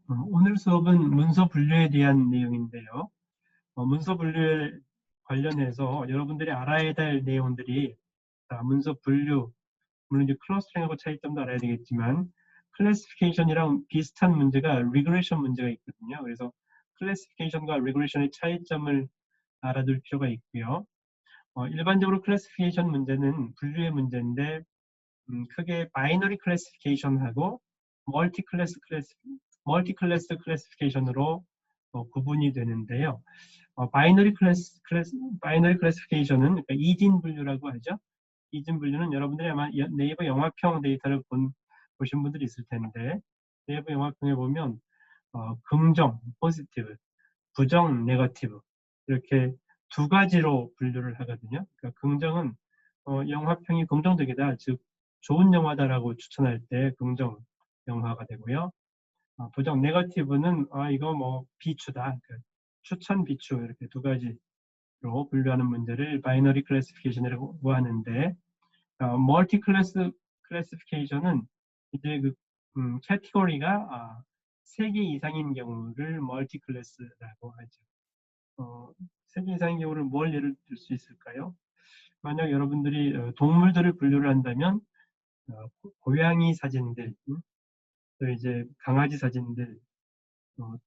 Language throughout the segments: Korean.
오늘 수업은 문서 분류에 대한 내용인데요. 문서 분류에 관련해서 여러분들이 알아야 될 내용들이 문서 분류, 물론 이제 클러스터링하고 차이점도 알아야 되겠지만 클래시피케이션이랑 비슷한 문제가 리그레이션 문제가 있거든요. 그래서 클래시피케이션과 리그레이션의 차이점을 알아둘 필요가 있고요. 일반적으로 클래시피케이션 문제는 분류의 문제인데 크게 바이너리 클래시피케이션하고 멀티 클래스 클래시피케이션으로 구분이 되는데요. 바이너리 클래시피케이션은 그러니까 이진 분류라고 하죠. 이진 분류는 여러분들이 아마 네이버 영화평 데이터를 보신 분들이 있을 텐데 네이버 영화평에 보면 긍정, 포지티브, 부정, 네거티브 이렇게 두 가지로 분류를 하거든요. 그러니까 긍정은 영화평이 긍정적이다, 즉 좋은 영화다라고 추천할 때 긍정 영화가 되고요. 부정 네거티브는 이거 뭐 비추다, 그러니까 추천 비추 이렇게 두 가지로 분류하는 문제를 바이너리 클래시피케이션이라고 하는데 멀티 클래스 클래시피케이션은 이제 그 캐티고리가 3개 이상인 경우를 멀티 클래스라고 하죠. 3개 이상인 경우를 뭘 예를 들 수 있을까요? 만약 여러분들이 동물들을 분류를 한다면 고양이 사진들, 또 이제 강아지 사진들,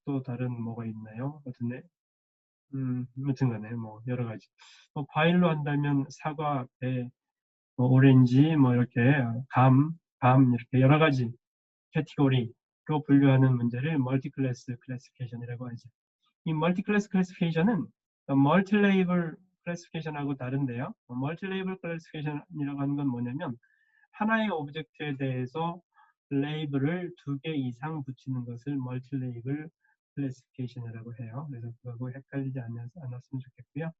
또 다른 뭐가 있나요? 어떤데? 아무튼 간에 뭐 여러 가지. 과일로 한다면 사과, 배, 오렌지, 뭐 이렇게 밤 이렇게 여러 가지 캐티고리로 분류하는 문제를 멀티 클래스 클래시피케이션이라고 하죠. 이 멀티 클래스 클래시피케이션은 멀티 레이블 클래시피케이션하고 다른데요. 멀티 레이블 클래시피케이션이라고 하는 건 뭐냐면 하나의 오브젝트에 대해서 레이블을 2개 이상 붙이는 것을 멀티 레이블 클래시피케이션이라고 해요. 그래서 그거하고 헷갈리지 않았으면 좋겠고요.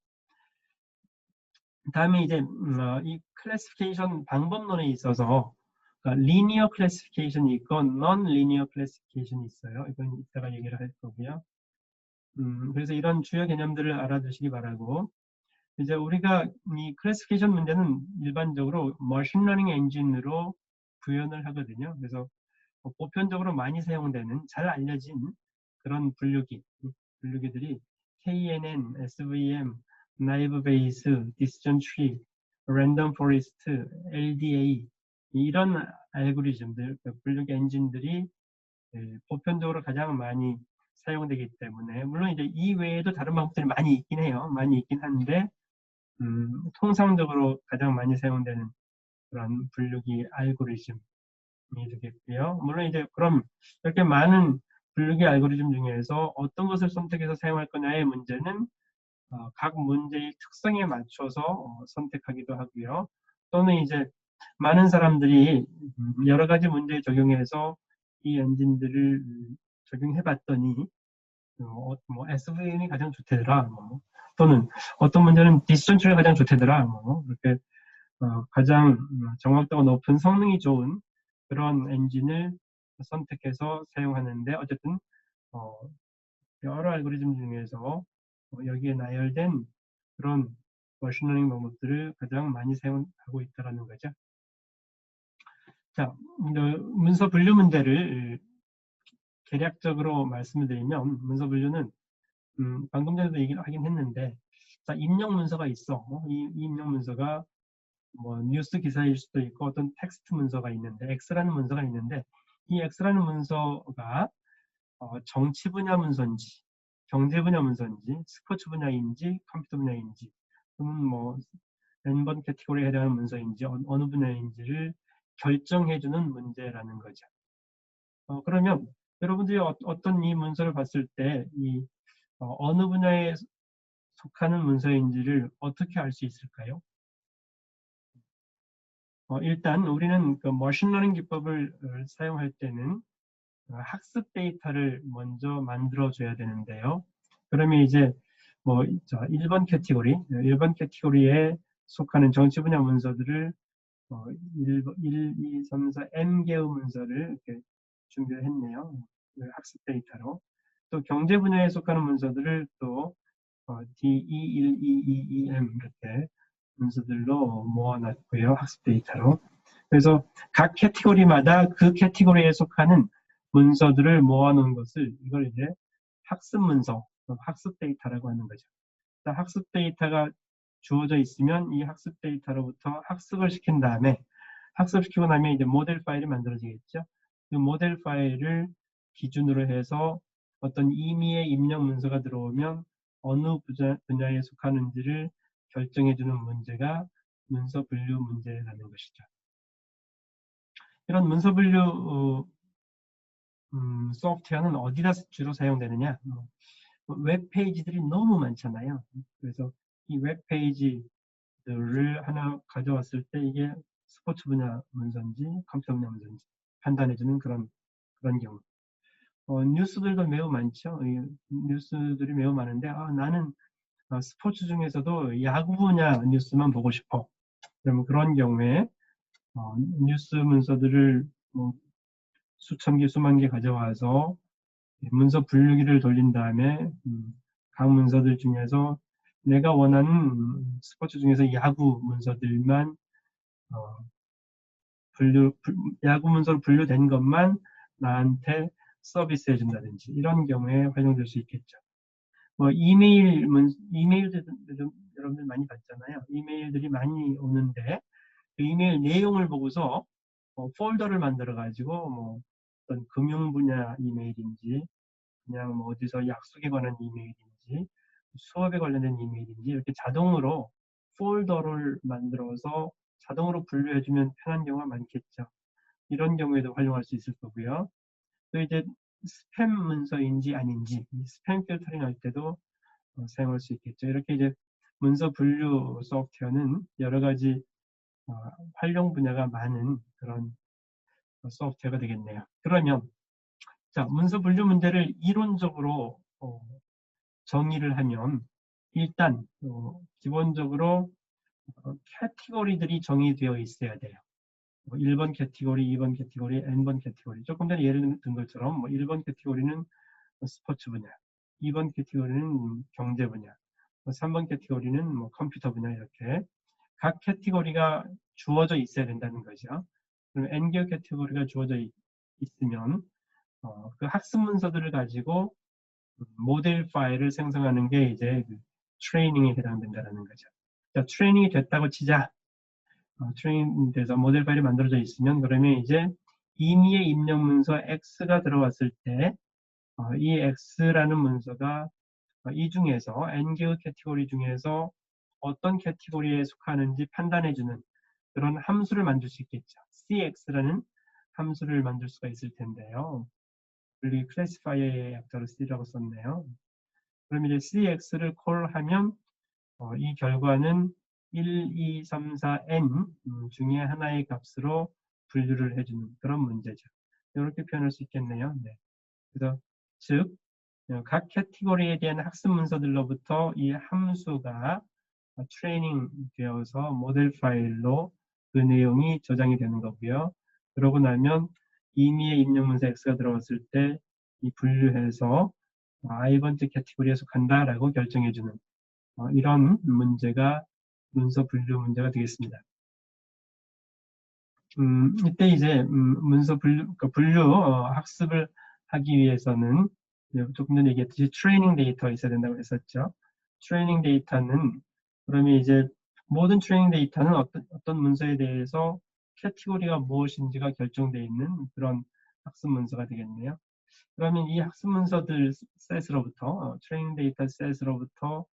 다음에 이제 이 클래시피케이션 방법론에 있어서 리니어 클래시피케이션이 있고 non 리니어 클래시피케이션이 있어요. 이건 이따가 얘기를 할 거고요. 그래서 이런 주요 개념들을 알아두시기 바라고, 이제 우리가 이 클래시피케이션 문제는 일반적으로 머신러닝 엔진으로 구현을 하거든요. 그래서 보편적으로 많이 사용되는 잘 알려진 그런 분류기들이 KNN, SVM, 나이브 베이스, 디시전 트리, 랜덤 포레스트, LDA 이런 알고리즘들, 분류기 엔진들이 보편적으로 가장 많이 사용되기 때문에, 물론 이제 이 외에도 다른 방법들이 많이 있긴 해요. 많이 있긴 한데 통상적으로 가장 많이 사용되는 그런 분류기 알고리즘이 되겠고요. 물론 이제 그럼 이렇게 많은 분류기 알고리즘 중에서 어떤 것을 선택해서 사용할 거냐의 문제는 각 문제의 특성에 맞춰서 선택하기도 하고요. 또는 이제 많은 사람들이 여러 가지 문제에 적용해서 이 엔진들을 적용해 봤더니 뭐 SVM이 가장 좋대더라, 또는 어떤 문제는 디시전 트리가 가장 좋대더라, 그렇게 가장 정확도가 높은 성능이 좋은 그런 엔진을 선택해서 사용하는데, 어쨌든 여러 알고리즘 중에서 여기에 나열된 그런 머신러닝 방법들을 가장 많이 사용하고 있다는 거죠. 자, 문서 분류 문제를 개략적으로 말씀을 드리면, 문서 분류는 방금 전에도 얘기를 하긴 했는데, 자, 입력 문서가 있어. 이 입력 문서가 뭐 뉴스 기사일 수도 있고 어떤 텍스트 문서가 있는데, X라는 문서가 있는데, 이 X라는 문서가 정치 분야 문서인지, 경제 분야 문서인지, 스포츠 분야인지, 컴퓨터 분야인지, 또는 뭐 N번 캐티고리에 해당하는 문서인지 어느 분야인지를 결정해주는 문제라는 거죠. 그러면 여러분들이 어떤 이 문서를 봤을 때 이 어느 분야에 속하는 문서인지를 어떻게 알 수 있을까요? 일단 우리는 그 머신러닝 기법을 사용할 때는 학습 데이터를 먼저 만들어줘야 되는데요. 그러면 이제 뭐 1번 캐티고리에 속하는 정치 분야 문서들을 1, 2, 3, 4, N개의 문서를 이렇게 준비를 했네요. 학습 데이터로. 또 경제 분야에 속하는 문서들을 또 D1, 2, 2, 2, M 이렇게 문서들로 모아놨고요. 학습 데이터로. 그래서 각 캐티고리마다 그 캐티고리에 속하는 문서들을 모아놓은 것을 이걸 이제 학습 문서, 학습 데이터라고 하는 거죠. 학습 데이터가 주어져 있으면 이 학습 데이터로부터 학습을 시킨 다음에 학습시키고 나면 이제 모델 파일이 만들어지겠죠. 그 모델 파일을 기준으로 해서 어떤 임의의 입력 문서가 들어오면 어느 분야에 속하는지를 결정해주는 문제가 문서 분류 문제라는 것이죠. 이런 문서 분류 소프트웨어는 어디다 주로 사용되느냐? 웹페이지들이 너무 많잖아요. 그래서 이 웹페이지들을 하나 가져왔을 때 이게 스포츠 분야 문서인지 컴퓨터 분야 문서인지 판단해주는 그런 경우. 뉴스들도 매우 많죠. 뉴스들이 매우 많은데 나는 스포츠 중에서도 야구 분야 뉴스만 보고 싶어. 그러면 그런 경우에 뉴스 문서들을 수천 개, 수만 개 가져와서 문서 분류기를 돌린 다음에 각 문서들 중에서 내가 원하는 스포츠 중에서 야구 문서들만 야구 문서로 분류된 것만 나한테 서비스 해준다든지 이런 경우에 활용될 수 있겠죠. 이메일들 여러분들 많이 봤잖아요. 이메일들이 많이 오는데 그 이메일 내용을 보고서 폴더를 만들어 가지고 어떤 금융 분야 이메일인지 그냥 어디서 약속에 관한 이메일인지 수업에 관련된 이메일인지 이렇게 자동으로 폴더를 만들어서 자동으로 분류해주면 편한 경우가 많겠죠. 이런 경우에도 활용할 수 있을 거고요. 또 이제 스팸 문서인지 아닌지 스팸 필터링 할 때도 사용할 수 있겠죠. 이렇게 이제 문서 분류 소프트웨어는 여러 가지 활용 분야가 많은 그런 소프트웨어가 되겠네요. 그러면 자, 문서 분류 문제를 이론적으로 정의를 하면 일단 기본적으로 캐티고리들이 정의되어 있어야 돼요. 1번 캐티고리, 2번 캐티고리, n번 캐티고리. 조금 전에 예를 든 것처럼 1번 캐티고리는 스포츠 분야, 2번 캐티고리는 경제 분야, 3번 캐티고리는 컴퓨터 분야 이렇게 각 캐티고리가 주어져 있어야 된다는 거죠. 그럼 n개의 캐티고리가 주어져 있으면 그 학습 문서들을 가지고 모델 파일을 생성하는 게 이제 트레이닝에 해당된다는 거죠. 자, 트레이닝이 됐다고 치자. 트레이닝 돼서 모델 파일이 만들어져 있으면 그러면 이제 임의의 입력 문서 X가 들어왔을 때 이 X라는 문서가 이 중에서 n개의 캐티고리 중에서 어떤 캐티고리에 속하는지 판단해주는 그런 함수를 만들 수 있겠죠. cx라는 함수를 만들 수가 있을 텐데요. 여기 클래시파이어의 약자로 C라고 썼네요. 그럼 이제 cx를 콜하면 이 결과는 1, 2, 3, 4, n 중에 하나의 값으로 분류를 해주는 그런 문제죠. 이렇게 표현할 수 있겠네요. 네. 그래서 즉 각 캐티고리에 대한 학습 문서들로부터 이 함수가 트레이닝 되어서 모델 파일로 그 내용이 저장이 되는 거고요. 그러고 나면 임의의 입력 문서 X가 들어왔을 때 이 분류해서 I번째 캐티고리에 속한다라고 결정해주는 이런 문제가 문서 분류 문제가 되겠습니다. 이때 이제 문서 분류 학습을 하기 위해서는 조금 전에 얘기했듯이 트레이닝 데이터가 있어야 된다고 했었죠. 트레이닝 데이터는 그러면 이제 모든 트레이닝 데이터는 어떤 문서에 대해서 캐티고리가 무엇인지가 결정되어 있는 그런 학습 문서가 되겠네요. 그러면 이 학습 문서들 셋으로부터 트레이닝 데이터 셋으로부터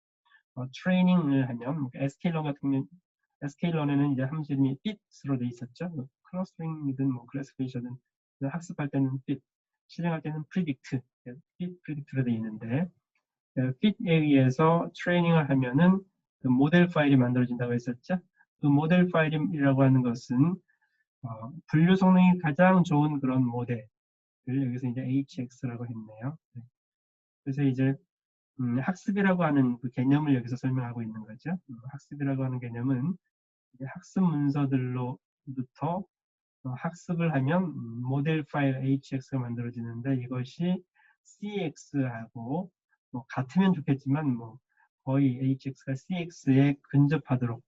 트레이닝을 하면 SK런 같은 경우는 SK런에는 이제 함수 이름이 fit로 돼 있었죠. 클러스터링이든 클래시피케이션은 학습할 때는 fit, 실행할 때는 predict, fit, predict로 돼 있는데 fit에 의해서 트레이닝을 하면은 그 모델 파일이 만들어진다고 했었죠. 그 모델 파일이라고 하는 것은 분류 성능이 가장 좋은 그런 모델을 여기서 이제 HX라고 했네요. 그래서 이제 학습이라고 하는 그 개념을 여기서 설명하고 있는 거죠. 학습이라고 하는 개념은 학습 문서들로부터 학습을 하면 모델 파일 HX가 만들어지는데 이것이 CX하고 같으면 좋겠지만 거의 HX가 CX에 근접하도록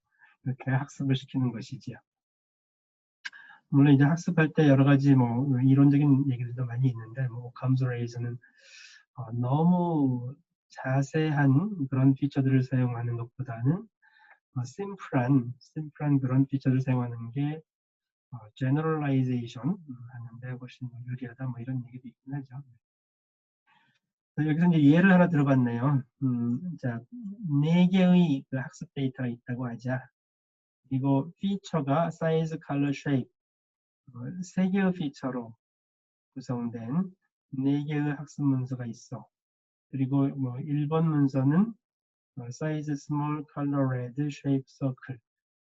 이렇게 학습을 시키는 것이지요. 물론 이제 학습할 때 여러 가지 뭐 이론적인 얘기들도 많이 있는데 뭐 오캄스레이에서는 너무 자세한 그런 피처들을 사용하는 것보다는 심플한 그런 피처를 사용하는 게 generalization 하는데 훨씬 유리하다 뭐 이런 얘기도 있긴 하죠. 여기서 이제 예를 하나 들어봤네요. 자, 4개의 그 학습 데이터가 있다고 하자. 그리고 피처가 사이즈, 컬러, 쉐입 3개의 피처로 구성된 4개의 학습 문서가 있어. 그리고 뭐 1번 문서는 사이즈 스몰, 컬러 레드, 쉐입 서클.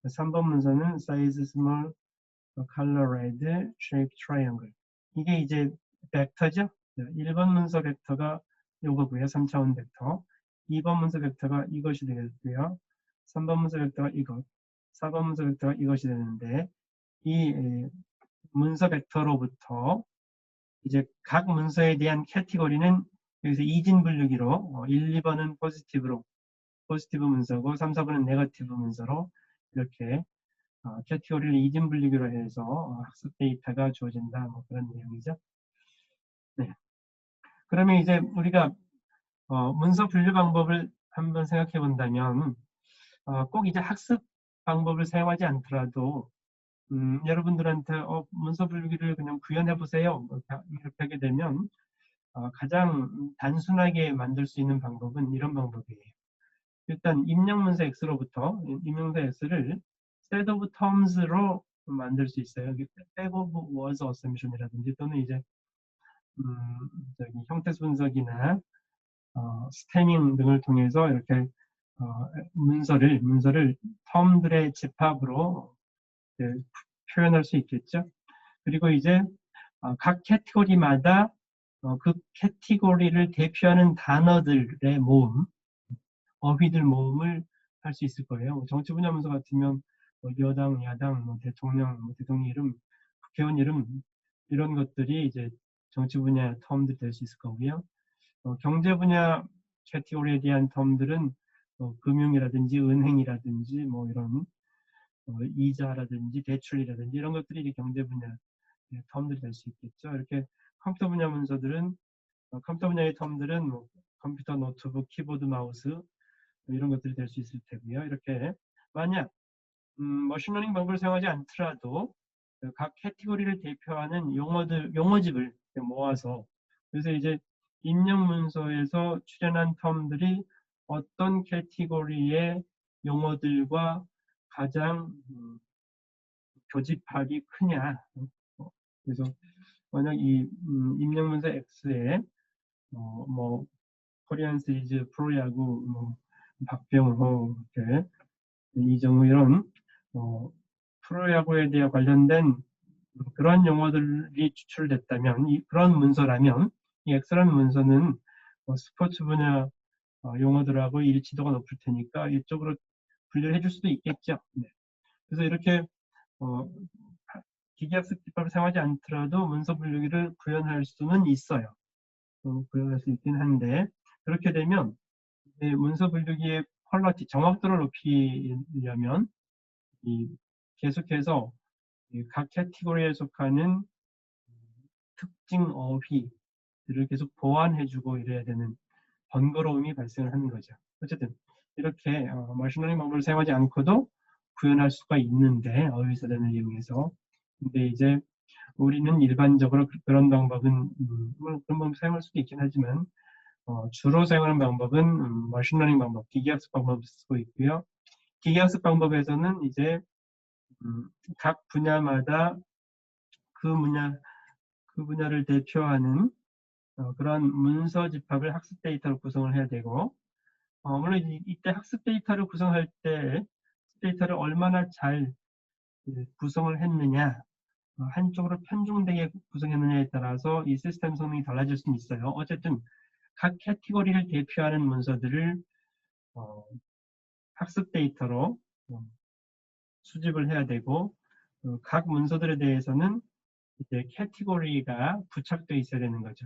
3번 문서는 사이즈 스몰, 컬러 레드, 쉐입 트라이앵글. 이게 이제 벡터죠. 1번 문서 벡터가 요거고요. 3차원 벡터. 2번 문서 벡터가 이것이 되겠고요. 3번 문서 벡터가 이것. 4번 문서 벡터가 이것이 되는데 이 문서 벡터로부터 이제 각 문서에 대한 캐티고리는 여기서 이진 분류기로 1, 2번은 포지티브 문서고 3, 4번은 네거티브 문서로 이렇게 캐티고리를 이진 분류기로 해서 학습 데이터가 주어진다. 뭐 그런 내용이죠. 네. 그러면 이제 우리가 문서 분류 방법을 한번 생각해 본다면 꼭 이제 학습 방법을 사용하지 않더라도 여러분들한테 문서 분류기를 그냥 구현해 보세요. 이렇게 하게 되면 가장 단순하게 만들 수 있는 방법은 이런 방법이에요. 일단 입력문서 X로부터 입력문서 X를 set of terms로 만들 수 있어요. 여기 bag of words assumption이라든지 또는 이제 저기 형태수 분석이나 스태밍 등을 통해서 이렇게 문서를 term들의 집합으로 표현할 수 있겠죠. 그리고 이제 각 캐티고리마다 그 캐티고리를 대표하는 단어들의 모음, 어휘들 모음을 할 수 있을 거예요. 정치 분야 문서 같으면 여당, 야당, 대통령, 대통령 이름, 국회의원 이름 이런 것들이 이제 정치 분야 텀들 될 수 있을 거고요. 경제 분야 캐티고리에 대한 텀들은 금융이라든지 은행이라든지 뭐 이런 이자라든지 대출이라든지 이런 것들이 이제 경제 분야 텀들이 될 수 있겠죠. 이렇게 컴퓨터 분야 문서들은 컴퓨터 분야의 텀들은 뭐 컴퓨터, 노트북, 키보드, 마우스 이런 것들이 될 수 있을 테고요. 이렇게 만약 머신러닝 방법을 사용하지 않더라도 각 캐티고리를 대표하는 용어집을 모아서 그래서 이제 입력 문서에서 출연한 텀들이 어떤 캐티고리의 용어들과 가장 교집합이 크냐. 그래서 만약 이 입력문서 X에 뭐 코리안 시리즈, 프로야구, 뭐 박병호, 이렇게 이정우 이런 프로야구에 대해 관련된 그런 용어들이 추출됐다면 그런 문서라면 이 X라는 문서는 스포츠 분야 용어들하고 일치도가 높을 테니까 이쪽으로 분류를 해줄 수도 있겠죠. 네. 그래서 이렇게 기계학습 기법을 사용하지 않더라도 문서 분류기를 구현할 수는 있어요. 구현할 수 있긴 한데 그렇게 되면 문서 분류기의 퀄리티, 정확도를 높이려면 계속해서 각 캐티고리에 속하는 특징 어휘들을 계속 보완해주고 이래야 되는 번거로움이 발생을 하는 거죠. 어쨌든 이렇게 머신러닝 방법을 사용하지 않고도 구현할 수가 있는데 어휘사전을 이용해서 근데 이제 우리는 일반적으로 그런 방법은 그런 방법 사용할 수도 있긴 하지만 주로 사용하는 방법은 머신러닝 방법, 기계학습 방법을 쓰고 있고요. 기계학습 방법에서는 이제 각 분야마다 그 분야를 대표하는 그런 문서 집합을 학습 데이터로 구성을 해야 되고 물론 이때 학습 데이터를 구성할 때 학습 데이터를 얼마나 잘 구성을 했느냐 한쪽으로 편중되게 구성했느냐에 따라서 이 시스템 성능이 달라질 수는 있어요. 어쨌든 각 캐티고리를 대표하는 문서들을 학습 데이터로 수집을 해야 되고 각 문서들에 대해서는 이제 캐티고리가 부착되어 있어야 되는 거죠.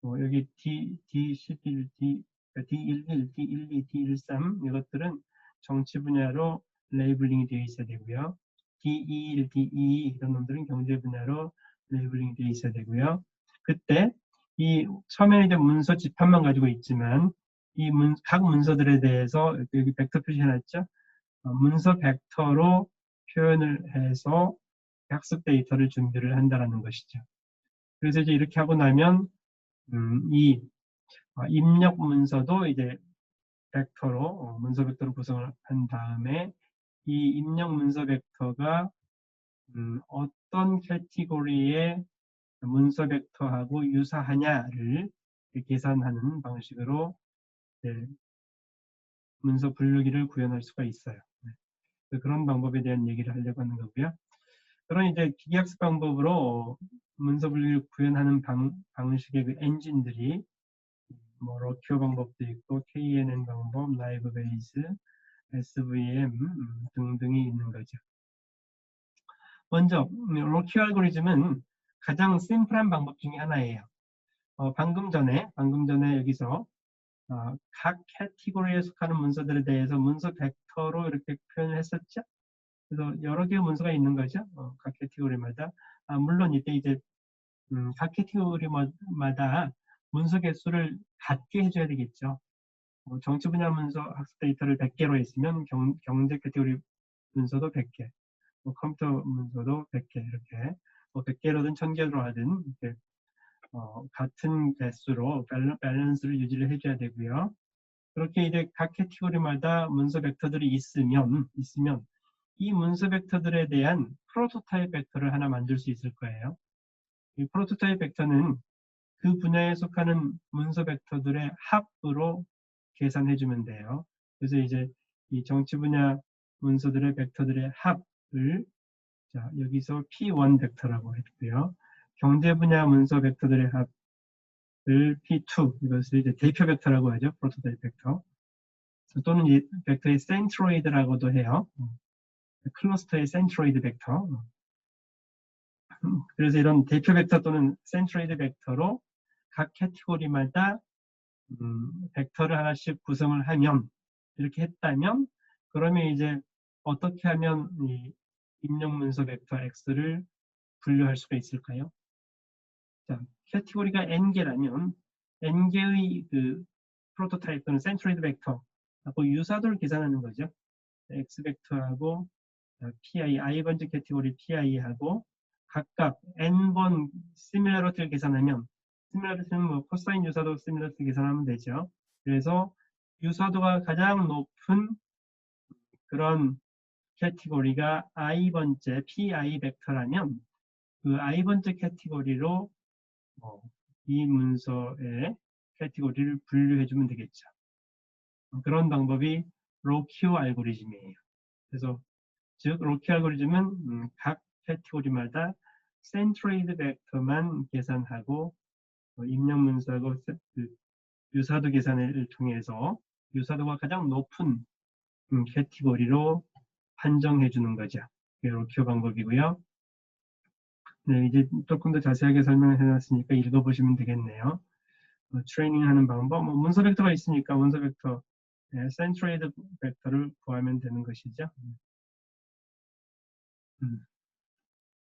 여기 D11, D11, D12, D13 이것들은 정치 분야로 레이블링이 되어 있어야 되고요. D1, D2 이런 놈들은 경제 분야로 레이블링이 되어 있어야 되고요. 그때 이 처음에 이제 문서 집합만 가지고 있지만 이 각 문서들에 대해서 여기 벡터 표시해놨죠. 문서 벡터로 표현을 해서 학습 데이터를 준비를 한다는 것이죠. 그래서 이제 이렇게 하고 나면 이 입력 문서도 이제 벡터로 문서 벡터로 구성을 한 다음에 이 입력 문서 벡터가 어떤 캐티고리의 문서 벡터하고 유사하냐를 계산하는 방식으로 문서 분류기를 구현할 수가 있어요. 그런 방법에 대한 얘기를 하려고 하는 거고요. 그런 이제 기계학습 방법으로 문서 분류기를 구현하는 방식의 그 엔진들이 뭐 러큐어 방법도 있고 KNN 방법, 라이브 베이스, SVM 등등이 있는 거죠. 먼저 러큐어 알고리즘은 가장 심플한 방법 중에 하나예요. 방금 전에 여기서 각 캐티고리에 속하는 문서들에 대해서 문서 벡터로 이렇게 표현을 했었죠. 그래서 여러 개의 문서가 있는 거죠. 각 캐티고리마다. 물론 이때 이제 각 캐티고리마다 문서 개수를 같게 해줘야 되겠죠. 정치 분야 문서 학습 데이터를 100개로 했으면 경제 캐티고리 문서도 100개, 컴퓨터 문서도 100개 이렇게 100개로든 1000개로 하든 이렇게 같은 개수로 밸런스를 유지를 해줘야 되고요. 그렇게 이제 각 캐티고리마다 문서 벡터들이 있으면 이 문서 벡터들에 대한 프로토타입 벡터를 하나 만들 수 있을 거예요. 이 프로토타입 벡터는 그 분야에 속하는 문서 벡터들의 합으로 계산해주면 돼요. 그래서 이제 이 정치 분야 문서들의 벡터들의 합을 여기서 P1 벡터라고 했고요. 경제 분야 문서 벡터들의 합을 P2, 이것을 이제 대표 벡터라고 하죠. 프로토타입 벡터. 또는 이 벡터의 센트로이드라고도 해요. 클러스터의 센트로이드 벡터. 그래서 이런 대표 벡터 또는 센트로이드 벡터로 각 캐티고리마다 벡터를 하나씩 구성을 하면, 이렇게 했다면, 그러면 이제 어떻게 하면 이 입력 문서 벡터 X를 분류할 수가 있을까요? 자, 캐티고리가 n개라면 n개의 그 프로토타입 또는 센트로이드 벡터하고 유사도를 계산하는 거죠. X 벡터하고 PI, i번째 캐티고리 PI하고 각각 n번 시밀러리티를 계산하면, 시밀러리티는 뭐 코사인 유사도 시밀러리티 계산하면 되죠. 그래서 유사도가 가장 높은 그런 캐티고리가 i번째 PI 벡터라면 그 i번째 캐티고리로 이 문서의 캐티고리를 분류해주면 되겠죠. 그런 방법이 로큐 알고리즘이에요. 그래서 즉 로큐 알고리즘은 각 캐티고리마다 센트로이드 벡터만 계산하고 입력 문서하고 유사도 계산을 통해서 유사도가 가장 높은 캐티고리로 판정해 주는 거죠. 그게 로큐 방법이고요. 네, 이제 조금 더 자세하게 설명을 해놨으니까 읽어보시면 되겠네요. 트레이닝하는 방법, 문서 벡터가 있으니까 문서 벡터, 센트로이드 벡터를 구하면 되는 것이죠.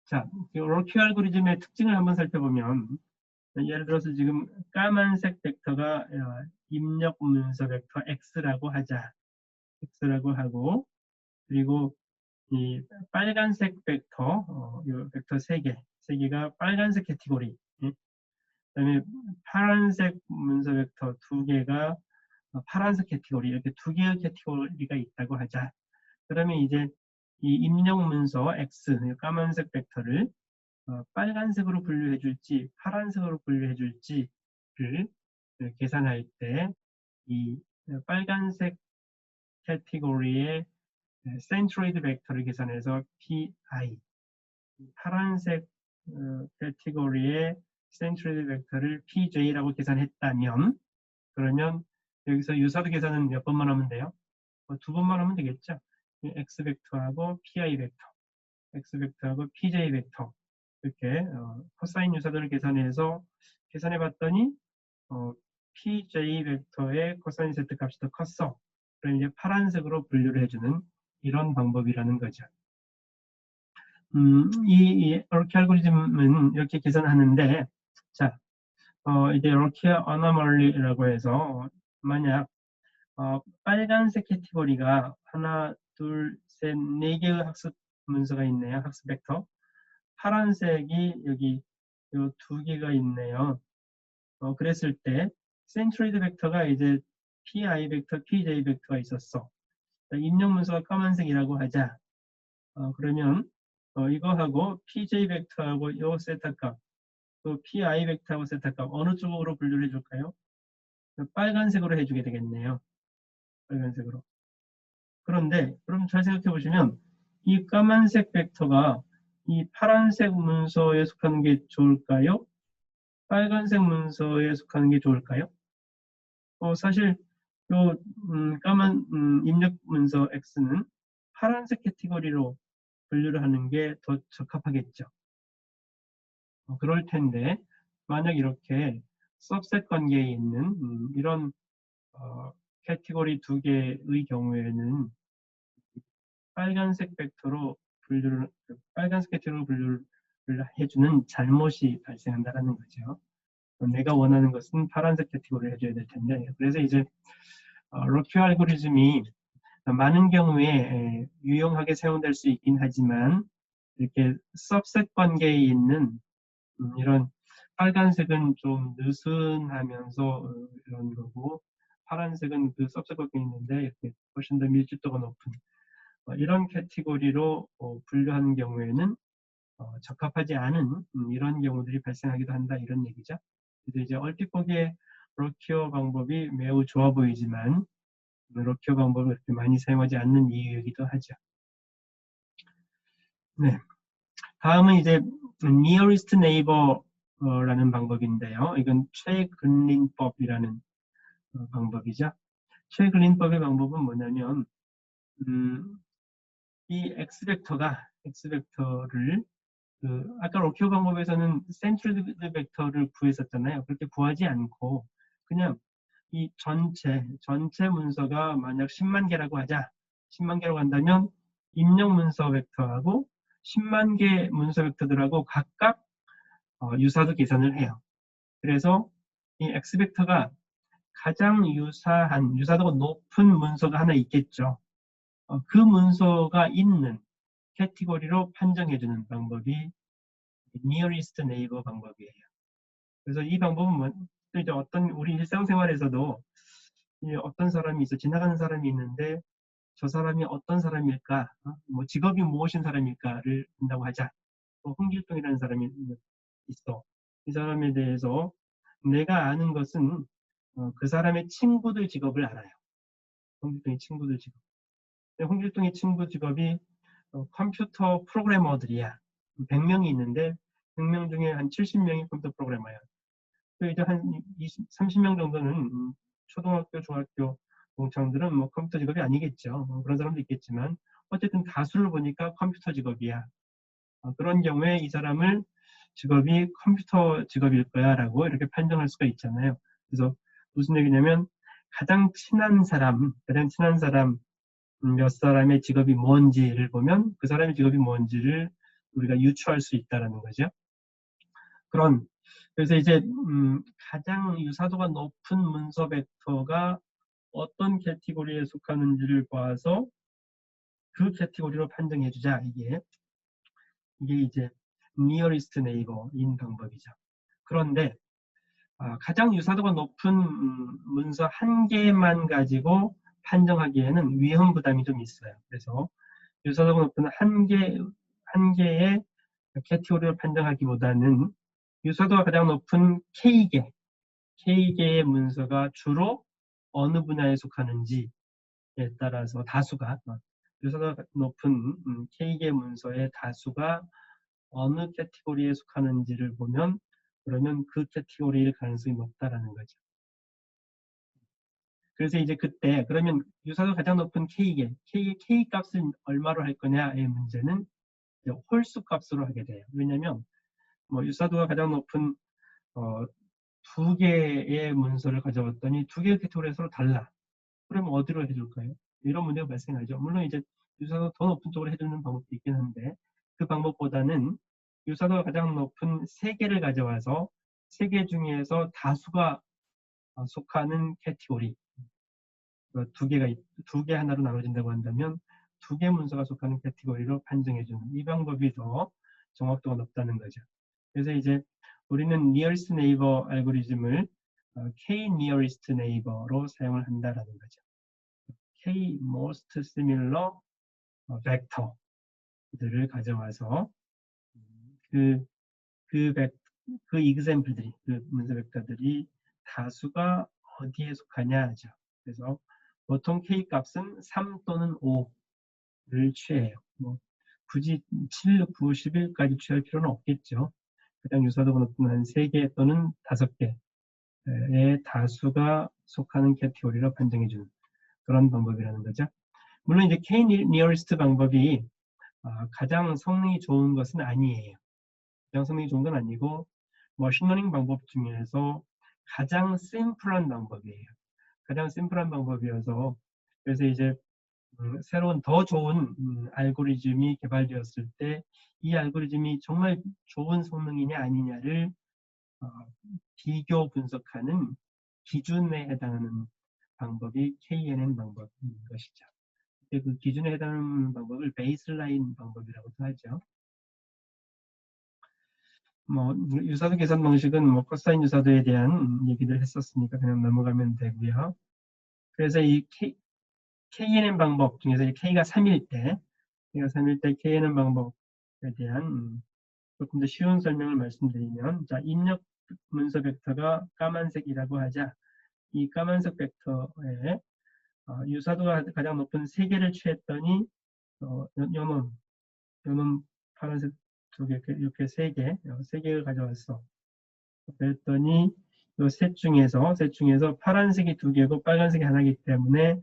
자, 로큐 알고리즘의 특징을 한번 살펴보면, 예를 들어서 지금 까만색 벡터가 입력 문서 벡터 X라고 하자. X라고 하고, 그리고 이 빨간색 벡터, 이 벡터 3개가 빨간색 캐티고리. 그다음에 파란색 문서 벡터 2개가 파란색 캐티고리, 이렇게 2개의 캐티고리가 있다고 하자. 그러면 이제 이 입력 문서 X, 까만색 벡터를 빨간색으로 분류해 줄지 파란색으로 분류해 줄지를 계산할 때 이 빨간색 캐티고리의 센트로이드 벡터를 계산해서 PI, 파란색 캐티고리의 센트로이드 벡터를 PJ라고 계산했다면, 그러면 여기서 유사도 계산은 몇 번만 하면 돼요? 2번만 하면 되겠죠. X 벡터하고 PI 벡터, X 벡터하고 PJ 벡터, 이렇게 코사인 유사도를 계산해서 계산해 봤더니 PJ 벡터의 코사인 세트 값이 더 컸어. 그럼 이제 파란색으로 분류를 해주는 이런 방법이라는 거죠. 이 이렇게 알고리즘은 이렇게 계산하는데, 자, 이제 이렇게 어너멀리라고 해서 만약 빨간색 캐티고리가 하나, 둘, 셋, 네 개의 학습 문서가 있네요. 학습 벡터. 파란색이 여기 요 두 개가 있네요. 그랬을 때 센트로이드 벡터가 이제 PI 벡터, PJ 벡터가 있었어. 입력 문서가 까만색이라고 하자. 그러면 이거하고 PJ 벡터하고 요 세타 값, 또 PI 벡터하고 세타 값 어느 쪽으로 분류를 해줄까요? 빨간색으로 해주게 되겠네요. 빨간색으로. 그런데 그럼 잘 생각해 보시면 이 까만색 벡터가 이 파란색 문서에 속하는 게 좋을까요? 빨간색 문서에 속하는 게 좋을까요? 사실 요 까만 입력 문서 X는 파란색 캐티고리로 분류를 하는 게 더 적합하겠죠. 그럴 텐데 만약 이렇게 सब셋 관계에 있는 이런 캐티고리 두 개의 경우에는 빨간색 벡터로 빨간색 캐티고리로 분류를 해주는 잘못이 발생한다는 거죠. 내가 원하는 것은 파란색 캐티고리를 해줘야 될 텐데, 그래서 이제 러큐 알고리즘이 많은 경우에 유용하게 사용될 수 있긴 하지만 이렇게 सब셋 관계에 있는 이런 빨간색은 좀 느슨하면서 이런 거고 파란색은 그 सब셋 관계에 있는데 이렇게 훨씬 더 밀집도가 높은 이런 캐티고리로 분류하는 경우에는 적합하지 않은 이런 경우들이 발생하기도 한다 이런 얘기죠. 그래서 이제 얼핏 보기에 러큐어 방법이 매우 좋아 보이지만 러큐어 방법을 그렇게 많이 사용하지 않는 이유이기도 하죠. 네. 다음은 이제 nearest neighbor라는 방법인데요. 이건 최근린법이라는 방법이죠. 최근린법의 방법은 뭐냐면 이 X벡터를 아까 러큐어 방법에서는 센트로이드 벡터를 구했었잖아요. 그렇게 구하지 않고 그냥 이 전체 문서가 만약 10만 개라고 하자. 10만 개라고 한다면 입력 문서 벡터하고 10만 개 문서 벡터들하고 각각 유사도 계산을 해요. 그래서 이 X벡터가 가장 유사도가 높은 문서가 하나 있겠죠. 그 문서가 있는 캐티고리로 판정해주는 방법이 nearest neighbor 방법이에요. 그래서 이 방법은 이제 우리 일상생활에서도 어떤 사람이 있어 지나가는 사람이 있는데 저 사람이 어떤 사람일까, 뭐 직업이 무엇인 사람일까를 본다고 하자. 또 홍길동이라는 사람이 있어. 이 사람에 대해서 내가 아는 것은 그 사람의 친구들 직업을 알아요. 홍길동의 친구들 직업. 홍길동의 친구 직업이 컴퓨터 프로그래머들이야. 100명이 있는데 100명 중에 한 70명이 컴퓨터 프로그래머야. 이제 한 30명 정도는 초등학교, 중학교 동창들은 뭐 컴퓨터 직업이 아니겠죠. 그런 사람도 있겠지만 어쨌든 다수를 보니까 컴퓨터 직업이야. 그런 경우에 이 사람을 직업이 컴퓨터 직업일 거야 라고 이렇게 판정할 수가 있잖아요. 그래서 무슨 얘기냐면 가장 친한 사람 몇 사람의 직업이 뭔지를 보면 그 사람의 직업이 뭔지를 우리가 유추할 수 있다는 거죠. 그래서 이제 가장 유사도가 높은 문서 벡터가 어떤 캐티고리에 속하는지를 봐서 그 캐티고리로 판정해 주자. 이게 이제 nearest neighbor인 방법이죠. 그런데 가장 유사도가 높은 문서 한 개만 가지고 판정하기에는 위험 부담이 좀 있어요. 그래서 유사도가 높은 한 개의 캐티고리를 판정하기보다는 유사도가 가장 높은 K개의 문서가 주로 어느 분야에 속하는지에 따라서 다수가 유사도가 높은 K개 문서의 다수가 어느 캐티고리에 속하는지를 보면 그러면 그 캐티고리일 가능성이 높다라는 거죠. 그래서 이제 그때 그러면 유사도 가장 높은 K 값을 얼마로 할 거냐의 문제는 홀수 값으로 하게 돼요. 왜냐하면 뭐 유사도가 가장 높은 두 개의 문서를 가져왔더니 두 개의 캐티고리가 서로 달라. 그러면 어디로 해줄까요? 이런 문제가 발생하죠. 물론 이제 유사도 더 높은 쪽으로 해주는 방법도 있긴 한데 그 방법보다는 유사도가 가장 높은 3개를 가져와서 3개 중에서 다수가 속하는 캐티고리, 2개 하나로 나눠진다고 한다면 2개 문서가 속하는 캐티고리로 판정해주는 이 방법이 더 정확도가 높다는 거죠. 그래서 이제 우리는 nearest neighbor 알고리즘을 K nearest neighbor로 사용을 한다라는 거죠. K most similar vector들을 가져와서 그 example들이, 그 문서 벡터들이 다수가 어디에 속하냐 하죠. 그래서 보통 K 값은 3 또는 5를 취해요. 뭐 굳이 7, 9, 11까지 취할 필요는 없겠죠. 가장 유사도가 높은 한 3개 또는 5개의 다수가 속하는 캐티고리로 판정해주는 그런 방법이라는 거죠. 물론 이제 K nearest 방법이 가장 성능이 좋은 것은 아니에요. 가장 성능이 좋은 건 아니고 머신러닝 방법 중에서 가장 심플한 방법이에요. 가장 심플한 방법이어서 그래서 이제 새로운 더 좋은 알고리즘이 개발되었을 때 이 알고리즘이 정말 좋은 성능이냐 아니냐를 비교 분석하는 기준에 해당하는 방법이 KNN 방법인 것이죠. 그 기준에 해당하는 방법을 베이스라인 방법이라고도 하죠. 뭐 유사도 계산 방식은 뭐 코사인 유사도에 대한 얘기를 했었으니까 그냥 넘어가면 되고요. 그래서 이 KNN 방법 중에서 K가 3일 때 KNN 방법에 대한 조금 더 쉬운 설명을 말씀드리면, 자, 입력 문서 벡터가 까만색이라고 하자. 이 까만색 벡터에 유사도가 가장 높은 3개를 취했더니 요놈 파란색 2개, 이렇게 3개를 가져왔어. 그랬더니 이 셋 중에서 파란색이 2개고 빨간색이 하나이기 때문에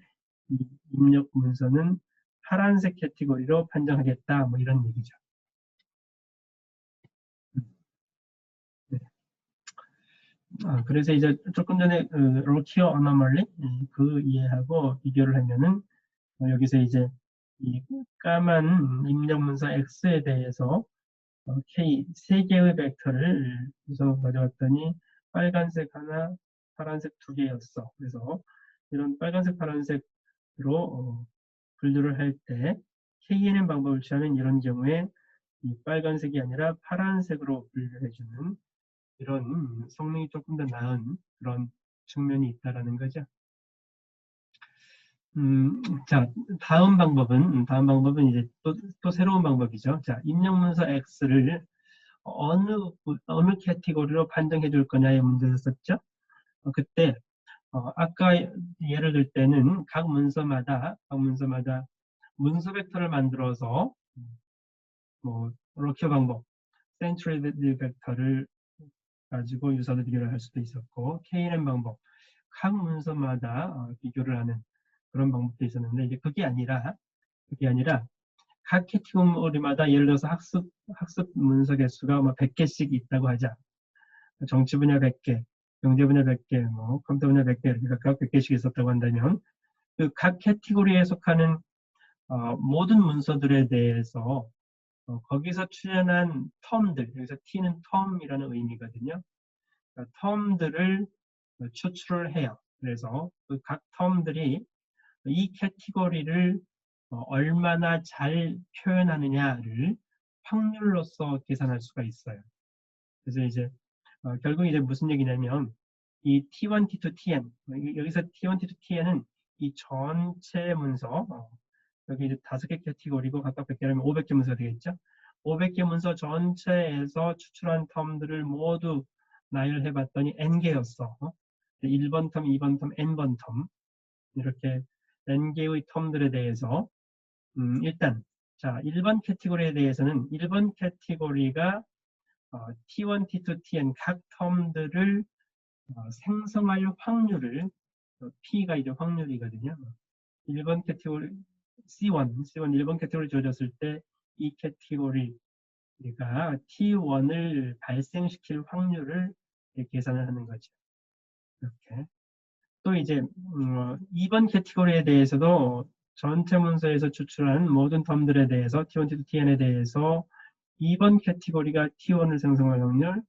이 입력 문서는 파란색 캐티고리로 판정하겠다. 뭐 이런 얘기죠. 네. 그래서 이제 조금 전에 로키어 어너멀리 그 이해하고 비교를 하면은 여기서 이제 이 까만 입력 문서 X에 대해서 K 3개의 벡터를 우선 가져왔더니 빨간색 하나, 파란색 2개였어. 그래서 이런 빨간색, 파란색으로 분류를 할 때 KNN 방법을 취하면 이런 경우에 이 빨간색이 아니라 파란색으로 분류해주는 이런 성능이 조금 더 나은 그런 측면이 있다라는 거죠. 자, 다음 방법은 이제 또 새로운 방법이죠. 자, 입력 문서 X를 어느 캐티고리로 판정해 줄 거냐의 문제였었죠. 그때 아까 예를 들 때는 각 문서마다 문서 벡터를 만들어서 뭐 로키어 방법, 센트럴드 벡터를 가지고 유사도 비교를 할 수도 있었고 KNN 방법, 각 문서마다 비교를 하는 그런 방법도 있었는데 이제 그게 아니라 각 캐티고리마다 예를 들어서 학습 문서 개수가 뭐 100개씩 있다고 하자. 정치 분야 100개, 경제 분야 100개, 뭐 컴퓨터 분야 100개 이렇게 각각 100개씩 있었다고 한다면 그 각 캐티고리에 속하는 모든 문서들에 대해서 거기서 출연한 텀들, 여기서 T는 텀이라는 의미거든요. 그러니까 텀들을 추출을 해요. 그래서 그 각 텀들이 이 캐티고리를 얼마나 잘 표현하느냐를 확률로서 계산할 수가 있어요. 그래서 이제 결국 이제 무슨 얘기냐면 이 T1, T2, TN 여기서 T1, T2, TN은 이 전체 문서 여기 이제 5개 캐티고리고 각각 100개라면 500개 문서가 되겠죠. 500개 문서 전체에서 추출한 텀들을 모두 나열해 봤더니 N개였어. 1번 텀, 2번 텀, N번 텀 이렇게 N개의 텀들에 대해서 일단 자 1번 캐티고리에 대해서는 1번 캐티고리가 T1, T2, Tn 각 텀들을 생성할 확률을 P가 이제 확률이거든요. 1번 캐티고리 C1 1번 캐티고리 주어졌을 때 이 캐티고리가 T1을 발생시킬 확률을 계산을 하는 거죠. 이렇게. 또 이제 2번 캐티고리에 대해서도 전체 문서에서 추출한 모든 텀들에 대해서 T1, T2, Tn에 대해서 2번 캐티고리가 T1을 생성할 확률,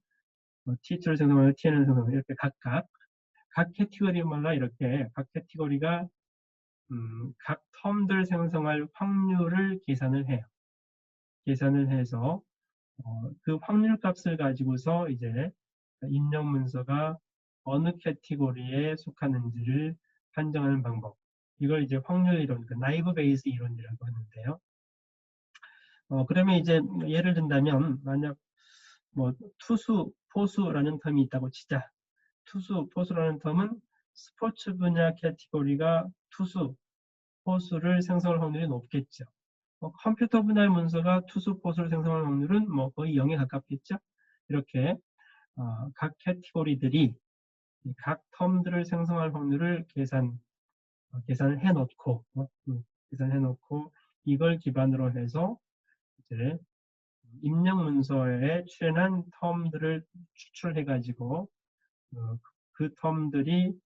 T2를 생성할 확률, Tn을 생성할 확률, 이렇게 각 캐티고리마다 이렇게 각 캐티고리가 각 텀들 생성할 확률을 계산을 해요. 계산을 해서 그 확률 값을 가지고서 이제 입력 문서가 어느 캐티고리에 속하는지를 판정하는 방법. 이걸 이제 확률 이론, 그 나이브 베이스 이론이라고 하는데요. 그러면 이제 예를 든다면 만약 뭐 투수, 포수라는 텀이 있다고 치자. 투수, 포수라는 텀은 스포츠 분야 캐티고리가 투수, 포수를 생성할 확률이 높겠죠. 컴퓨터 분야의 문서가 투수, 포수를 생성할 확률은 뭐 거의 0에 가깝겠죠. 이렇게 각 캐티고리들이 각 텀들을 생성할 확률을 계산을 해놓고 계산해놓고 이걸 기반으로 해서 이제 입력 문서에 출연한 텀들을 추출해가지고 그 텀들이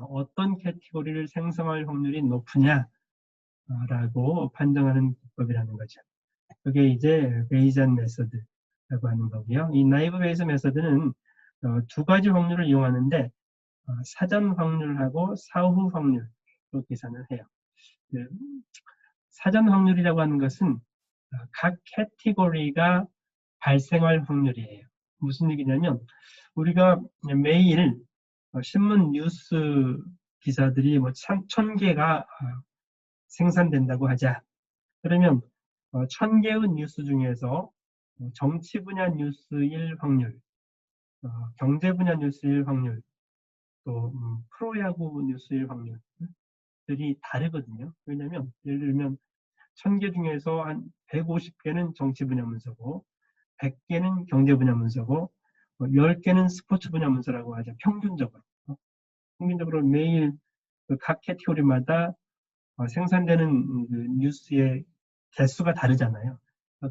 어떤 캐티고리를 생성할 확률이 높으냐라고 판정하는 기법이라는 거죠. 그게 이제 베이지안 메서드라고 하는 거고요. 이 나이브 베이스 메서드는 두 가지 확률을 이용하는데 사전 확률하고 사후 확률로 계산을 해요. 사전 확률이라고 하는 것은 각 캐티고리가 발생할 확률이에요. 무슨 얘기냐면 우리가 매일 신문 뉴스 기사들이 뭐 1000개가 생산된다고 하자. 그러면 1000개의 뉴스 중에서 정치 분야 뉴스일 확률, 경제 분야 뉴스일 확률, 또 프로야구 뉴스일 확률들이 다르거든요. 왜냐하면 예를 들면 1000개 중에서 한 150개는 정치 분야 문서고 100개는 경제 분야 문서고 10개는 스포츠 분야 문서라고 하죠. 평균적으로. 평균적으로 매일 각 캐티고리마다 생산되는 그 뉴스의 개수가 다르잖아요.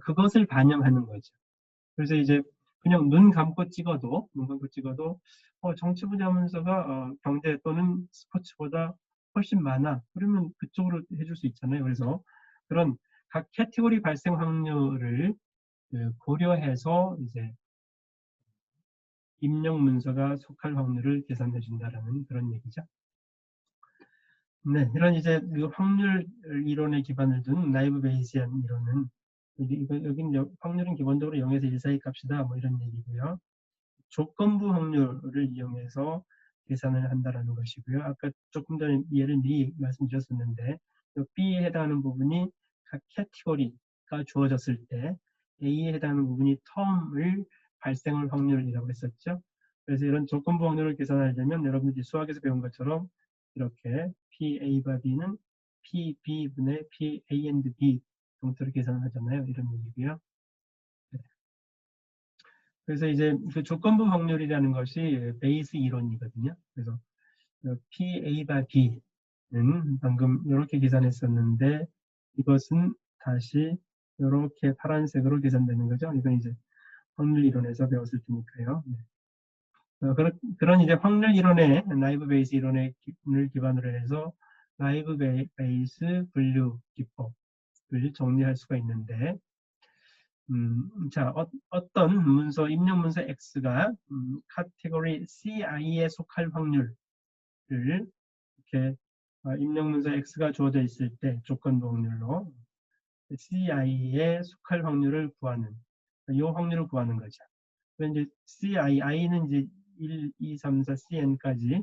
그것을 반영하는 거죠. 그래서 이제 그냥 눈 감고 찍어도 정치 분야 문서가 경제 또는 스포츠보다 훨씬 많아. 그러면 그쪽으로 해줄 수 있잖아요. 그래서 그런 각 캐티고리 발생 확률을 고려해서 이제 입력 문서가 속할 확률을 계산해 준다라는 그런 얘기죠. 네, 이런 이제 그 확률 이론에 기반을 둔 나이브 베이지안 이론은 여기는 확률은 기본적으로 0에서 1 사이 값이다 뭐 이런 얘기고요. 조건부 확률을 이용해서 계산을 한다라는 것이고요. 아까 조금 전에 예를 미리 말씀드렸었는데 B에 해당하는 부분이 각 캐티고리가 주어졌을 때 A에 해당하는 부분이 텀을 발생할 확률이라고 했었죠. 그래서 이런 조건부 확률을 계산하려면 여러분들이 수학에서 배운 것처럼 이렇게 PA와 B는 PB분의 PA and B 정도로 계산을 하잖아요. 이런 얘기고요. 그래서 이제 그 조건부 확률이라는 것이 베이스 이론이거든요. 그래서 PA와 B는 방금 이렇게 계산했었는데 이것은 다시 이렇게 파란색으로 계산되는 거죠. 이건 이제 확률 이론에서 배웠을 테니까요. 네. 그런 이제 확률 이론의 나이브 베이스 이론을 기반으로 해서 나이브 베이스 분류 기법을 정리할 수가 있는데 자, 어떤 문서, 입력 문서 X가 카테고리 CI에 속할 확률을 이렇게 입력 문서 X가 주어져 있을 때 조건부 확률로 CI에 속할 확률을 구하는 이 확률을 구하는 거죠. 그래서 이제 I는 이제 1, 2, 3, 4, CN까지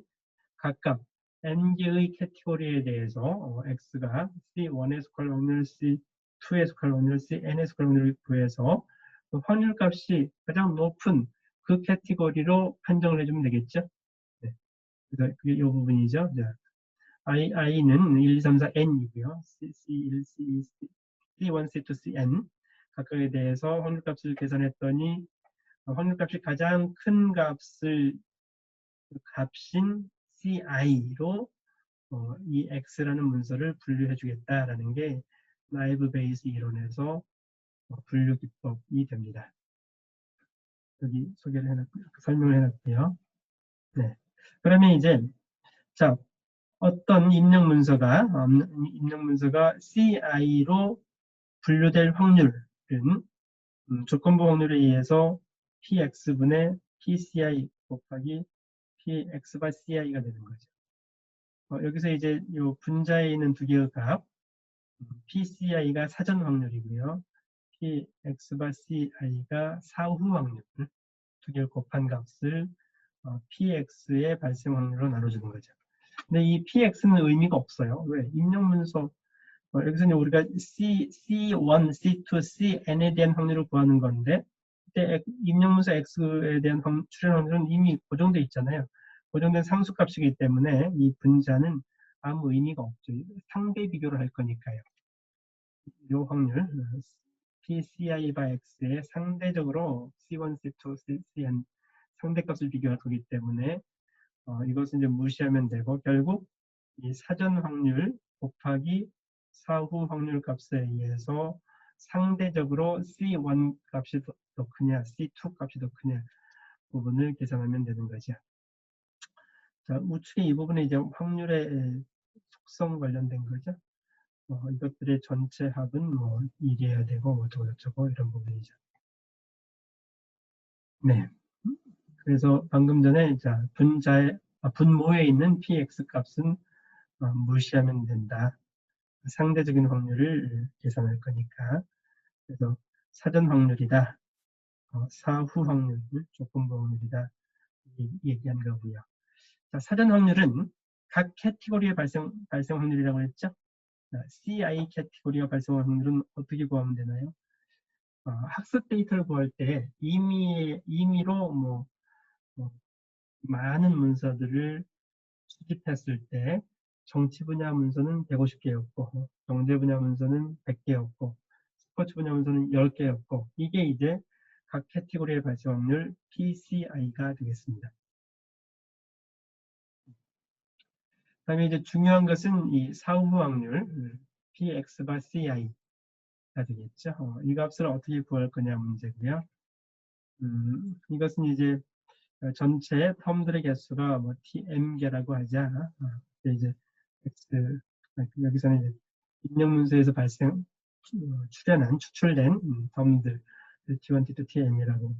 각각 n개의 캐티고리에 대해서 X가 C1에 속할 확률, C2에 속할 확률, CN에 속할 확률을 구해서 그 확률 값이 가장 높은 그 캐티고리로 판정을 해주면 되겠죠. 네. 그래서 그게 이 부분이죠. 자, I는 1, 2, 3, 4, N이고요. C1, C2, C1, C2, CN 각각에 대해서 확률 값을 계산했더니 확률 값이 가장 큰 값인 CI로 이 X라는 문서를 분류해 주겠다라는 게 나이브 베이스 이론에서 분류 기법이 됩니다. 여기 소개를 해놨고요. 설명을 해놨고요. 네. 그러면 이제 자 어떤 입력 문서가 CI로 분류될 확률은 조건부 확률에 의해서 px분의 pci 곱하기 px 바 ci가 되는 거죠. 여기서 이제 요 분자에 있는 두 개의 값, pci가 사전 확률이고요. px 바 ci가 사후 확률, 두 개를 곱한 값을 px의 발생 확률로 나눠주는 거죠. 근데 이 px는 의미가 없어요. 왜? 입력 문서 여기서는 우리가 C1, C2, Cn에 대한 확률을 구하는 건데 그때 입력 문서 x에 대한 출현 확률은 이미 고정되어 있잖아요. 고정된 상수값이기 때문에 이 분자는 아무 의미가 없죠. 상대 비교를 할 거니까요. 이 확률 PCI by X에 상대적으로 C1, C2, Cn 상대값을 비교할 거기 때문에 이것은 이제 무시하면 되고 결국 이 사전 확률 곱하기 사후 확률 값에 의해서 상대적으로 C1 값이 더 크냐, C2 값이 더 크냐 부분을 계산하면 되는 거죠. 자, 우측의 이 부분은 이제 확률의 속성 관련된 거죠. 이것들의 전체 합은 뭐 이래야 되고 어쩌고 이런 부분이죠. 네. 그래서 방금 전에 자 분모에 있는 px 값은 무시하면 된다. 상대적인 확률을 계산할 거니까. 그래서 사전 확률이다. 사후 확률, 조건부 확률이다. 얘기한 거고요. 자, 사전 확률은 각 캐티고리의 발생 확률이라고 했죠. CI 캐티고리가 발생할 확률은 어떻게 구하면 되나요? 학습 데이터를 구할 때 임의로 많은 문서들을 수집했을 때 정치 분야 문서는 150개였고 경제 분야 문서는 100개였고 스포츠 분야 문서는 10개였고 이게 이제 각 캐티고리의 발생 확률 PCI가 되겠습니다. 그다음에 이제 중요한 것은 이 사후 확률 PX 바 CI가 되겠죠. 이 값을 어떻게 구할 거냐 문제고요. 이것은 이제 전체 텀들의 개수가 뭐 TM개라고 하자. 이제 X 여기서는 이제 입력 문서에서 출현한 추출된 텀들 T1, T2, TM이라고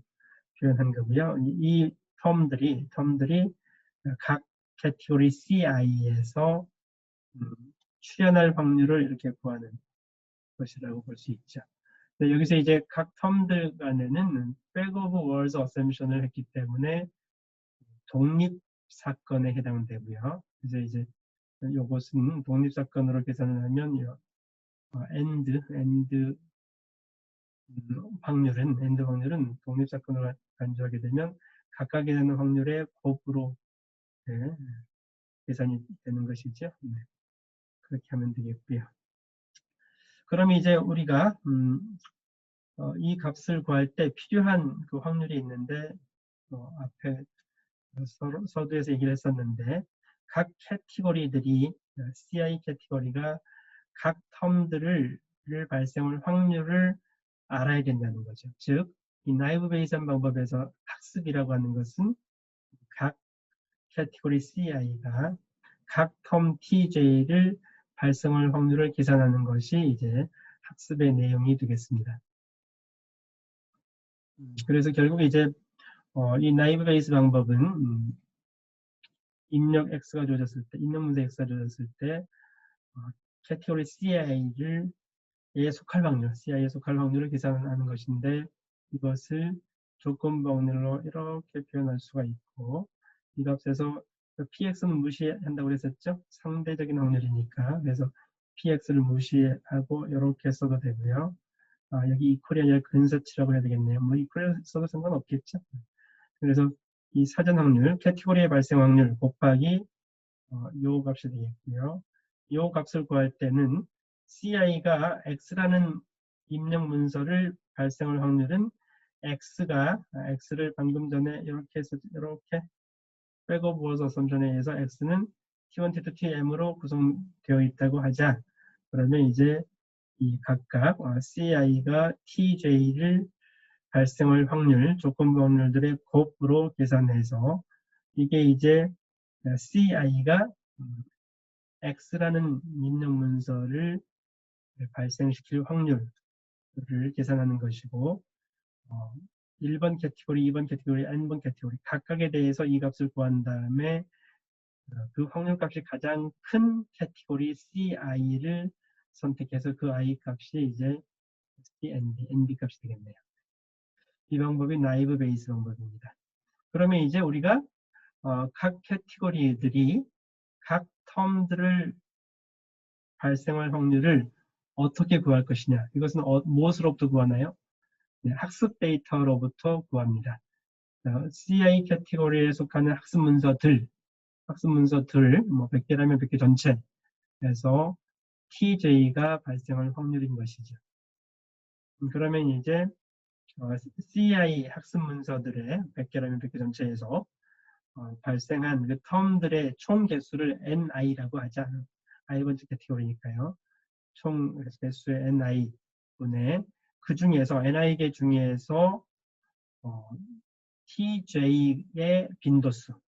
표현한 거고요. 이 텀들이 각 캐티고리 CI에서 출현할 확률을 이렇게 구하는 것이라고 볼 수 있죠. 여기서 이제 각 텀들 간에는 back of words assumption을 했기 때문에 독립 사건에 해당되고요. 그래서 이제 이것은 독립 사건으로 계산을 하면 end 확률은 독립 사건으로 간주하게 되면 각각에 되는 확률의 곱으로 계산이 되는 것이죠. 네. 그렇게 하면 되겠고요. 그럼 이제 우리가 이 값을 구할 때 필요한 그 확률이 있는데 앞에 서두에서 얘기를 했었는데 각 캐티고리들이 CI 캐티고리가 각 텀들을 발생할 확률을 알아야 된다는 거죠. 즉, 이 나이브 베이선 방법에서 학습이라고 하는 것은 각 캐티고리 CI가 각 텀 TJ를 발생할 확률을 계산하는 것이 이제 학습의 내용이 되겠습니다. 그래서 결국 이제 이 나이브 베이스 방법은 입력 X가 주어졌을 때, 입력 문서 X가 주어졌을 때 캐티고리 CI를 CI에 속할 확률을 계산하는 것인데 이것을 조건부 확률로 이렇게 표현할 수가 있고 이 값에서 PX는 무시한다고 그랬었죠? 상대적인 확률이니까 그래서 PX를 무시하고 이렇게 써도 되고요. 여기 이퀄이 아니라 근사치라고 해야 되겠네요. 뭐 이퀄 써도 상관없겠죠? 그래서 이 사전 확률, 캐티고리의 발생 확률 곱하기 요 값이 되겠고요. 요 값을 구할 때는 CI가 X라는 입력 문서를 발생할 확률은 X를 방금 전에 이렇게 해서 이렇게 백업 워즈 어썸션에 의해서 X는 T1, T2, TM으로 구성되어 있다고 하자. 그러면 이제 이 각각 CI가 TJ를 발생할 확률, 조건부 확률들의 곱으로 계산해서 이게 이제 CI가 X라는 입력 문서를 발생시킬 확률을 계산하는 것이고 1번 캐티고리, 2번 캐티고리, n번 캐티고리 각각에 대해서 이 값을 구한 다음에 그 확률값이 가장 큰 캐티고리 CI를 선택해서 그 I 값이 이제 CND, ND 값이 되겠네요. 이 방법이 나이브 베이스 방법입니다. 그러면 이제 우리가 각 캐티고리들이 각 텀들을 발생할 확률을 어떻게 구할 것이냐. 이것은 무엇으로부터 구하나요? 네, 학습 데이터로부터 구합니다. CI 캐티고리에 속하는 학습 문서들 뭐 100개라면 100개 전체에서 TJ가 발생할 확률인 것이죠. 그러면 이제 CI 학습 문서들의 100개라면 100개 전체에서 발생한 그 텀들의 총 개수를 NI라고 하자. I번째 캐티고리니까요. 총 개수의 NI분의 그 중에서 NI개 중에서 TJ의 빈도수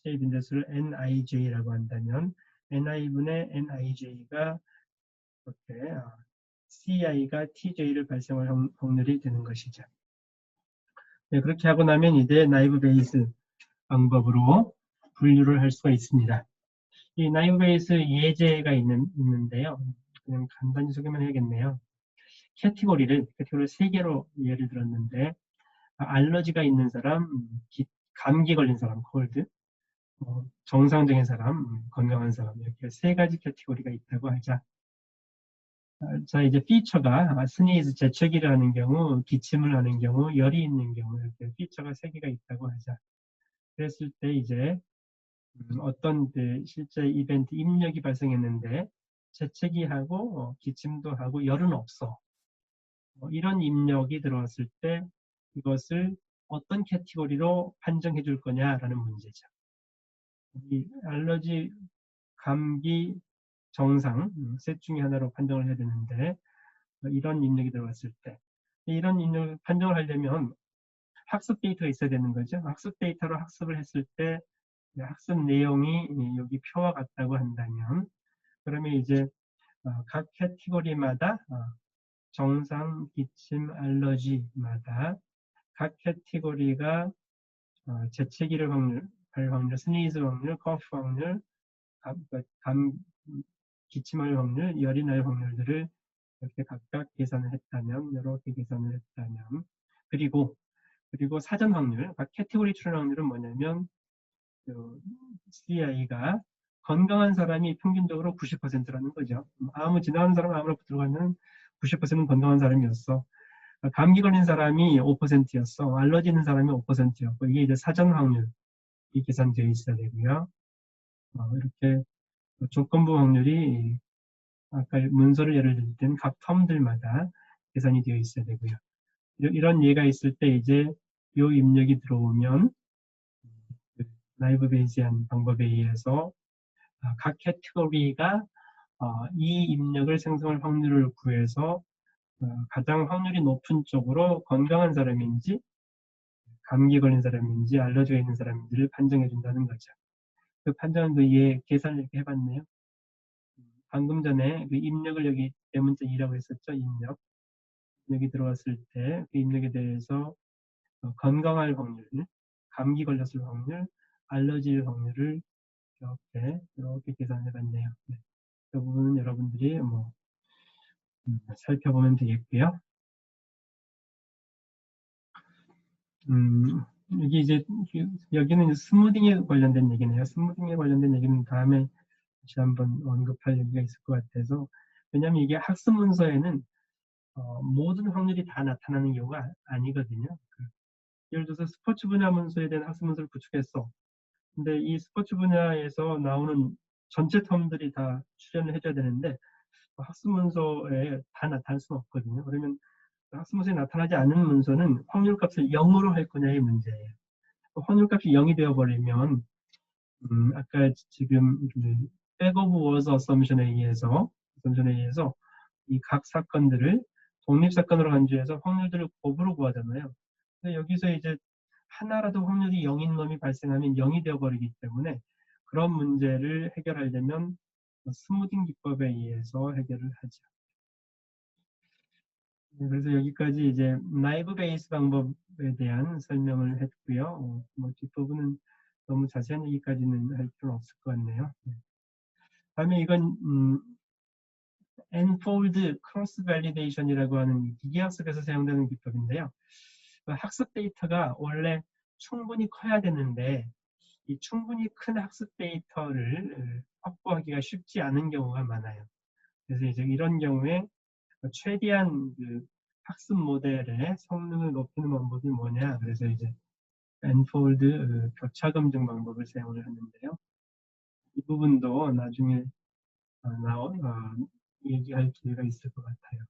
TJ 빈도수를 NIJ라고 한다면 NI분의 NIJ가 이렇게 CI가 TJ를 발생할 확률이 되는 것이죠. 네, 그렇게 하고 나면 이제 나이브 베이스 방법으로 분류를 할 수가 있습니다. 이 나이브 베이스 예제가 있는데요. 그냥 간단히 소개만 해야겠네요. 캐티고리를 3개로 예를 들었는데 알러지가 있는 사람, 감기 걸린 사람, 콜드, 정상적인 사람, 건강한 사람 이렇게 3가지 캐티고리가 있다고 하자. 자, 이제 피처가 스니즈, 재채기를 하는 경우, 기침을 하는 경우, 열이 있는 경우 이렇게 피처가 3개가 있다고 하자. 그랬을 때 이제 어떤 실제 이벤트 입력이 발생했는데 재채기하고 기침도 하고 열은 없어. 이런 입력이 들어왔을 때 이것을 어떤 캐티고리로 판정해 줄 거냐라는 문제죠. 이 알러지, 감기, 정상 셋 중에 하나로 판정을 해야 되는데 이런 입력이 들어왔을 때 이런 입력을 판정을 하려면 학습 데이터가 있어야 되는 거죠. 학습 데이터로 학습을 했을 때 학습 내용이 여기 표와 같다고 한다면 그러면 이제 각 캐티고리마다 정상, 기침, 알러지마다 각 캐티고리가 재채기를 할 확률, 스니즈 확률, 커프 확률, 기침할 확률, 열이 날 확률들을 이렇게 각각 계산을 했다면, 이렇게 계산을 했다면, 그리고 사전 확률, 각 캐티고리 출현 확률은 뭐냐면 CI가 건강한 사람이 평균적으로 90%라는 거죠. 지나가는 사람 아무나 들어가면 90%는 건강한 사람이었어. 감기 걸린 사람이 5%였어. 알러지 있는 사람이 5%였고 이게 이제 사전 확률이 계산되어 있어야 되고요. 이렇게 조건부 확률이 아까 문서를 예를 들 때는 각 텀들마다 계산이 되어 있어야 되고요. 이런 예가 있을 때 이제 이 입력이 들어오면 나이브 베이지한 방법에 의해서 각 캐티고리가 이 입력을 생성할 확률을 구해서 가장 확률이 높은 쪽으로 건강한 사람인지 감기 걸린 사람인지 알러지가 있는 사람인지를 판정해 준다는 거죠. 그 판정은 계산을 이렇게 해봤네요. 방금 전에 그 입력을 여기 대문자 2라고 했었죠. 입력. 입력이 들어왔을 때 그 입력에 대해서 건강할 확률, 감기 걸렸을 확률, 알러지일 확률을 이렇게 계산해봤네요. 네. 그 부분은 여러분들이 살펴보면 되겠고요. 여기 이제 여기는 스무딩에 관련된 얘기네요. 스무딩에 관련된 얘기는 다음에 다시 한번 언급할 얘기가 있을 것 같아서 왜냐하면 이게 학습 문서에는 모든 확률이 다 나타나는 경우가 아니거든요. 예를 들어서 스포츠 분야 문서에 대한 학습 문서를 구축했어. 근데 이 스포츠 분야에서 나오는 전체 텀들이 다 출연을 해줘야 되는데 학습 문서에 다 나타날 수는 없거든요. 그러면 학습 문서에 나타나지 않은 문서는 확률값을 0으로 할 거냐의 문제예요. 확률값이 0이 되어버리면 아까 지금 back of words assumption에 의해서 이 각 사건들을 독립사건으로 간주해서 확률들을 곱으로 구하잖아요. 근데 여기서 이제 하나라도 확률이 0인 놈이 발생하면 0이 되어버리기 때문에 그런 문제를 해결하려면 스무딩 기법에 의해서 해결을 하죠. 그래서 여기까지 이제 나이브 베이스 방법에 대한 설명을 했고요. 뭐 뒷부분은 너무 자세한 얘기까지는 할 필요는 없을 것 같네요. 네. 다음에 이건 Nfold Cross Validation이라고 하는 기계학습에서 사용되는 기법인데요. 그 학습 데이터가 원래 충분히 커야 되는데 이 충분히 큰 학습 데이터를 확보하기가 쉽지 않은 경우가 많아요. 그래서 이제 이런 경우에 최대한 그 학습 모델의 성능을 높이는 방법이 뭐냐? 그래서 이제 Nfold 교차 검증 방법을 사용을 하는데요. 이 부분도 나중에 얘기할 기회가 있을 것 같아요.